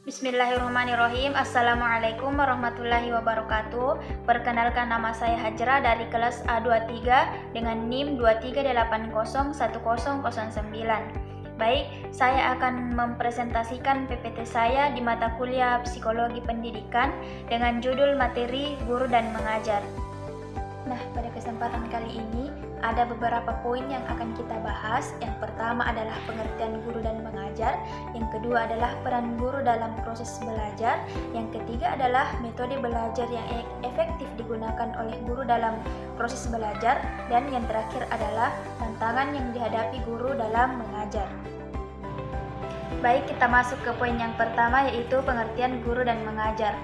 Bismillahirrahmanirrahim. Assalamualaikum warahmatullahi wabarakatuh. Perkenalkan, nama saya Hajra dari kelas A23 dengan NIM 23801009. Baik, saya akan mempresentasikan PPT saya di mata kuliah Psikologi Pendidikan dengan judul materi guru dan mengajar. Nah, pada kesempatan kali ini ada beberapa poin yang akan kita bahas. Yang pertama adalah pengertian guru dan mengajar, yang kedua adalah peran guru dalam proses belajar, yang ketiga adalah metode belajar yang efektif digunakan oleh guru dalam proses belajar, dan yang terakhir adalah tantangan yang dihadapi guru dalam mengajar. Baik, kita masuk ke poin yang pertama, yaitu pengertian guru dan mengajar.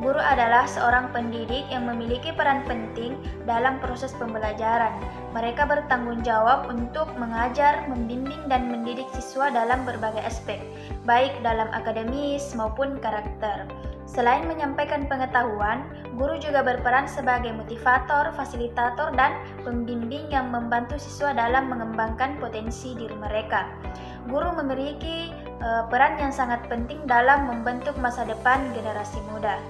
Guru adalah seorang pendidik yang memiliki peran penting dalam proses pembelajaran. Mereka bertanggung jawab untuk mengajar, membimbing, dan mendidik siswa dalam berbagai aspek, baik dalam akademis maupun karakter. Selain menyampaikan pengetahuan, guru juga berperan sebagai motivator, fasilitator, dan pembimbing yang membantu siswa dalam mengembangkan potensi diri mereka. Guru memiliki peran yang sangat penting dalam membentuk masa depan generasi muda.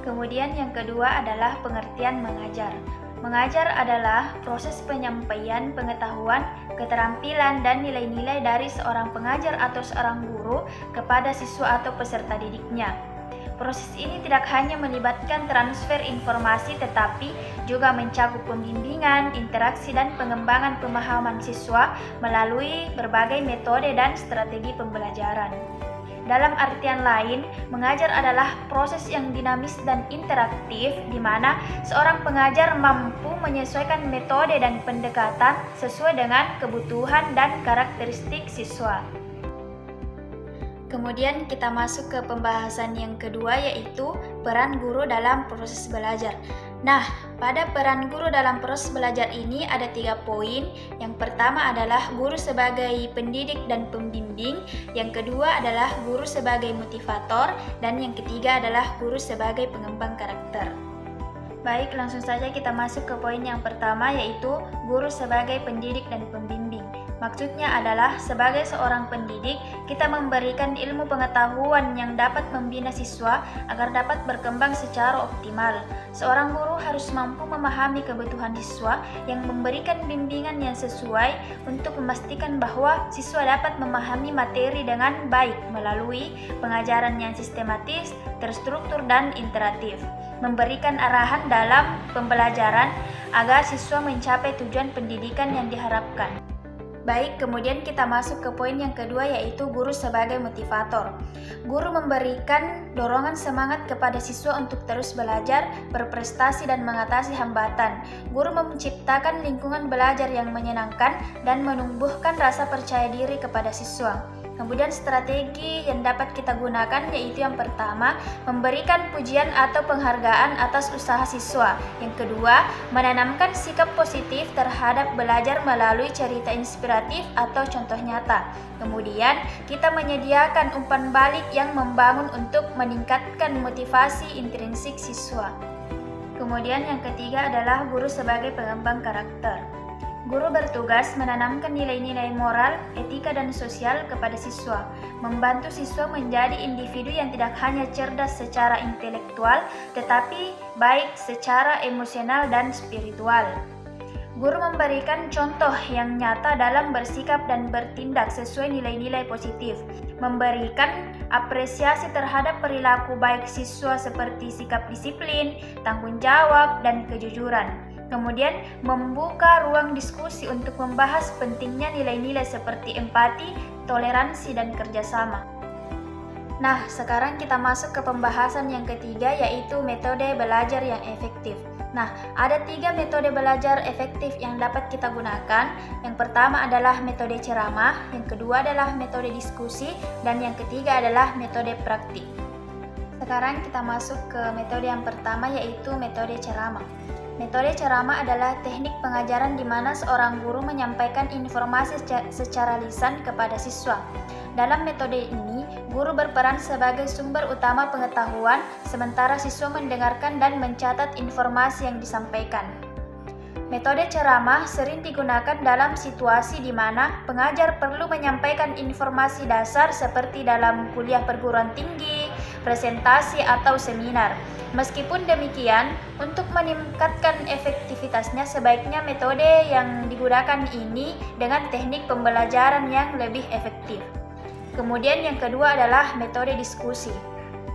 Kemudian yang kedua adalah pengertian mengajar. Mengajar adalah proses penyampaian pengetahuan, keterampilan, dan nilai-nilai dari seorang pengajar atau seorang guru kepada siswa atau peserta didiknya. Proses ini tidak hanya melibatkan transfer informasi tetapi juga mencakup pembimbingan, interaksi, dan pengembangan pemahaman siswa melalui berbagai metode dan strategi pembelajaran. Dalam artian lain, mengajar adalah proses yang dinamis dan interaktif di mana seorang pengajar mampu menyesuaikan metode dan pendekatan sesuai dengan kebutuhan dan karakteristik siswa. Kemudian kita masuk ke pembahasan yang kedua, yaitu peran guru dalam proses belajar. Nah, pada peran guru dalam proses belajar ini ada 3 poin. Yang pertama adalah guru sebagai pendidik dan pembimbing, yang kedua adalah guru sebagai motivator, dan yang ketiga adalah guru sebagai pengembang karakter. Baik, langsung saja kita masuk ke poin yang pertama, yaitu guru sebagai pendidik dan pembimbing. Maksudnya adalah sebagai seorang pendidik, kita memberikan ilmu pengetahuan yang dapat membina siswa agar dapat berkembang secara optimal. Seorang guru harus mampu memahami kebutuhan siswa yang memberikan bimbingan yang sesuai untuk memastikan bahwa siswa dapat memahami materi dengan baik melalui pengajaran yang sistematis, terstruktur, dan interaktif. Memberikan arahan dalam pembelajaran agar siswa mencapai tujuan pendidikan yang diharapkan. Baik, kemudian kita masuk ke poin yang kedua, yaitu guru sebagai motivator. Guru memberikan dorongan semangat kepada siswa untuk terus belajar, berprestasi, dan mengatasi hambatan. Guru menciptakan lingkungan belajar yang menyenangkan dan menumbuhkan rasa percaya diri kepada siswa. Kemudian strategi yang dapat kita gunakan yaitu yang pertama, memberikan pujian atau penghargaan atas usaha siswa. Yang kedua, menanamkan sikap positif terhadap belajar melalui cerita inspiratif atau contoh nyata. Kemudian, kita menyediakan umpan balik yang membangun untuk meningkatkan motivasi intrinsik siswa. Kemudian yang ketiga adalah guru sebagai pengembang karakter. Guru bertugas menanamkan nilai-nilai moral, etika, dan sosial kepada siswa, membantu siswa menjadi individu yang tidak hanya cerdas secara intelektual, tetapi baik secara emosional dan spiritual. Guru memberikan contoh yang nyata dalam bersikap dan bertindak sesuai nilai-nilai positif, memberikan apresiasi terhadap perilaku baik siswa seperti sikap disiplin, tanggung jawab, dan kejujuran. Kemudian membuka ruang diskusi untuk membahas pentingnya nilai-nilai seperti empati, toleransi, dan kerjasama. Nah, sekarang kita masuk ke pembahasan yang ketiga, yaitu metode belajar yang efektif. Nah, ada 3 metode belajar efektif yang dapat kita gunakan. Yang pertama adalah metode ceramah, yang kedua adalah metode diskusi, dan yang ketiga adalah metode praktik. Sekarang kita masuk ke metode yang pertama, yaitu metode ceramah. Metode ceramah adalah teknik pengajaran di mana seorang guru menyampaikan informasi secara lisan kepada siswa. Dalam metode ini, guru berperan sebagai sumber utama pengetahuan, sementara siswa mendengarkan dan mencatat informasi yang disampaikan. Metode ceramah sering digunakan dalam situasi di mana pengajar perlu menyampaikan informasi dasar seperti dalam kuliah perguruan tinggi, presentasi, atau seminar. Meskipun demikian, untuk meningkatkan efektivitasnya sebaiknya metode yang digunakan ini dengan teknik pembelajaran yang lebih efektif. Kemudian yang kedua adalah metode diskusi.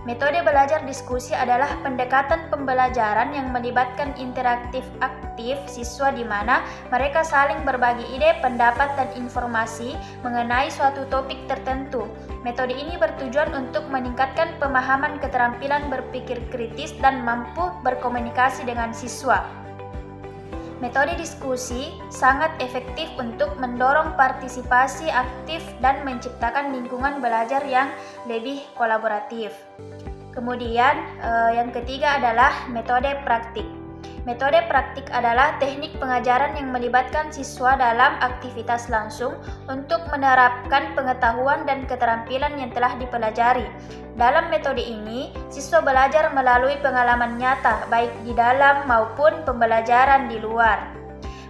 Metode belajar diskusi adalah pendekatan pembelajaran yang melibatkan interaktif aktif siswa di mana mereka saling berbagi ide, pendapat, dan informasi mengenai suatu topik tertentu. Metode ini bertujuan untuk meningkatkan pemahaman, keterampilan berpikir kritis, dan mampu berkomunikasi dengan siswa. Metode diskusi sangat efektif untuk mendorong partisipasi aktif dan menciptakan lingkungan belajar yang lebih kolaboratif. Kemudian yang ketiga adalah metode praktik. Metode praktik adalah teknik pengajaran yang melibatkan siswa dalam aktivitas langsung untuk menerapkan pengetahuan dan keterampilan yang telah dipelajari. Dalam metode ini, siswa belajar melalui pengalaman nyata, baik di dalam maupun pembelajaran di luar.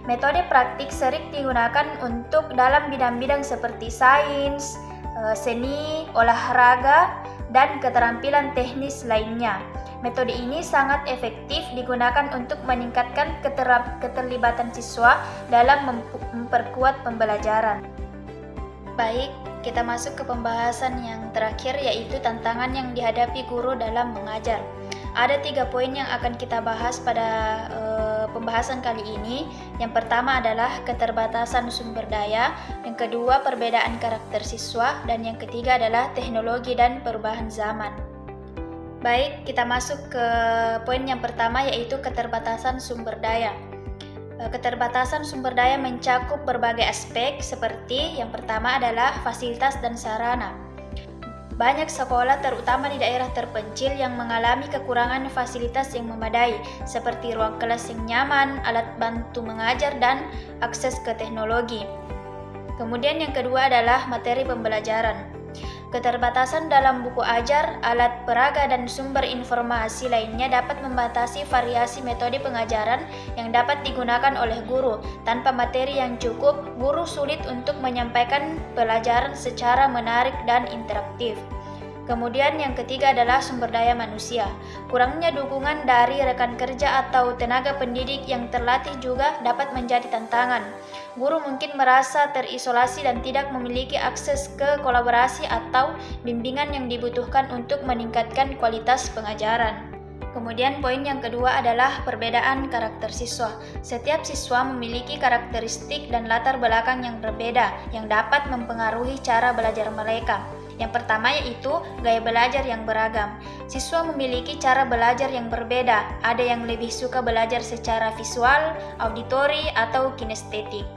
Metode praktik sering digunakan untuk dalam bidang-bidang seperti sains, seni, olahraga, dan keterampilan teknis lainnya. Metode ini sangat efektif digunakan untuk meningkatkan keterlibatan siswa dalam memperkuat pembelajaran. Baik, kita masuk ke pembahasan yang terakhir, yaitu tantangan yang dihadapi guru dalam mengajar. Ada 3 poin yang akan kita bahas pada pembahasan kali ini. Yang pertama adalah keterbatasan sumber daya, yang kedua perbedaan karakter siswa, dan yang ketiga adalah teknologi dan perubahan zaman. Baik, kita masuk ke poin yang pertama, yaitu keterbatasan sumber daya. Keterbatasan sumber daya mencakup berbagai aspek seperti yang pertama adalah fasilitas dan sarana. Banyak sekolah terutama di daerah terpencil yang mengalami kekurangan fasilitas yang memadai seperti ruang kelas yang nyaman, alat bantu mengajar, dan akses ke teknologi. Kemudian yang kedua adalah materi pembelajaran. Keterbatasan dalam buku ajar, alat peraga, dan sumber informasi lainnya dapat membatasi variasi metode pengajaran yang dapat digunakan oleh guru. Tanpa materi yang cukup, guru sulit untuk menyampaikan pelajaran secara menarik dan interaktif. Kemudian yang ketiga adalah sumber daya manusia. Kurangnya dukungan dari rekan kerja atau tenaga pendidik yang terlatih juga dapat menjadi tantangan. Guru mungkin merasa terisolasi dan tidak memiliki akses ke kolaborasi atau bimbingan yang dibutuhkan untuk meningkatkan kualitas pengajaran. Kemudian poin yang kedua adalah perbedaan karakter siswa. Setiap siswa memiliki karakteristik dan latar belakang yang berbeda yang dapat mempengaruhi cara belajar mereka. Yang pertama yaitu gaya belajar yang beragam. Siswa memiliki cara belajar yang berbeda. Ada yang lebih suka belajar secara visual, auditori, atau kinestetik.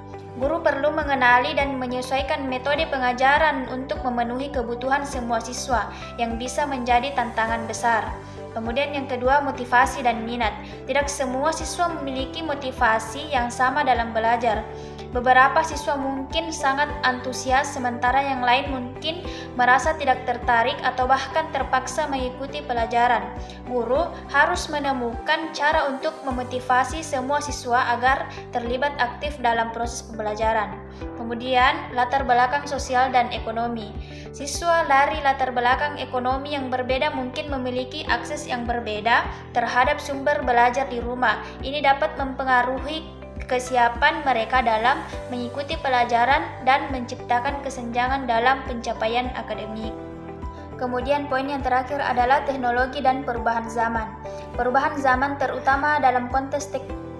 Guru perlu mengenali dan menyesuaikan metode pengajaran untuk memenuhi kebutuhan semua siswa yang bisa menjadi tantangan besar. Kemudian yang kedua, motivasi dan minat. Tidak semua siswa memiliki motivasi yang sama dalam belajar. Beberapa siswa mungkin sangat antusias, sementara yang lain mungkin merasa tidak tertarik atau bahkan terpaksa mengikuti pelajaran. Guru harus menemukan cara untuk memotivasi semua siswa agar terlibat aktif dalam proses pembelajaran. Kemudian, latar belakang sosial dan ekonomi. Siswa dari latar belakang ekonomi yang berbeda mungkin memiliki akses yang berbeda terhadap sumber belajar di rumah. Ini dapat mempengaruhi kesiapan mereka dalam mengikuti pelajaran dan menciptakan kesenjangan dalam pencapaian akademik. Kemudian poin yang terakhir adalah teknologi dan perubahan zaman. Perubahan zaman terutama dalam konteks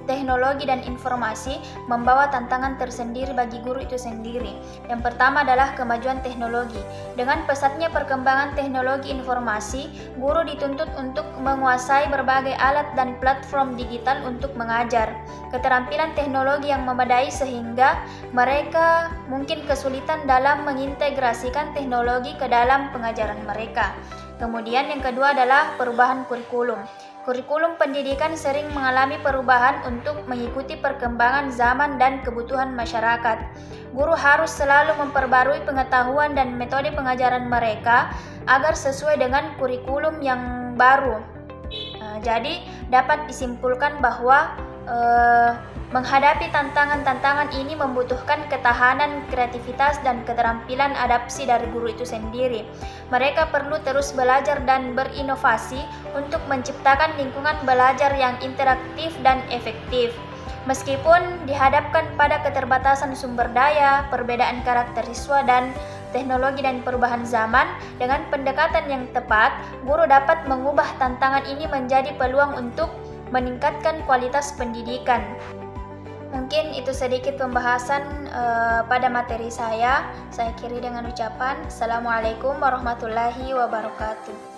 teknologi dan informasi membawa tantangan tersendiri bagi guru itu sendiri. Yang pertama adalah kemajuan teknologi. Dengan pesatnya perkembangan teknologi informasi, guru dituntut untuk menguasai berbagai alat dan platform digital untuk mengajar. Keterampilan teknologi yang memadai sehingga mereka mungkin kesulitan dalam mengintegrasikan teknologi ke dalam pengajaran mereka. Kemudian yang kedua adalah perubahan kurikulum. Kurikulum pendidikan sering mengalami perubahan untuk mengikuti perkembangan zaman dan kebutuhan masyarakat. Guru harus selalu memperbarui pengetahuan dan metode pengajaran mereka agar sesuai dengan kurikulum yang baru. Jadi dapat disimpulkan bahwa Menghadapi tantangan-tantangan ini membutuhkan ketahanan, kreativitas, dan keterampilan adaptasi dari guru itu sendiri. Mereka perlu terus belajar dan berinovasi untuk menciptakan lingkungan belajar yang interaktif dan efektif. Meskipun dihadapkan pada keterbatasan sumber daya, perbedaan karakter siswa, dan teknologi dan perubahan zaman, dengan pendekatan yang tepat, guru dapat mengubah tantangan ini menjadi peluang untuk meningkatkan kualitas pendidikan. Mungkin itu sedikit pembahasan pada materi saya. Saya akhiri dengan ucapan Assalamualaikum warahmatullahi wabarakatuh.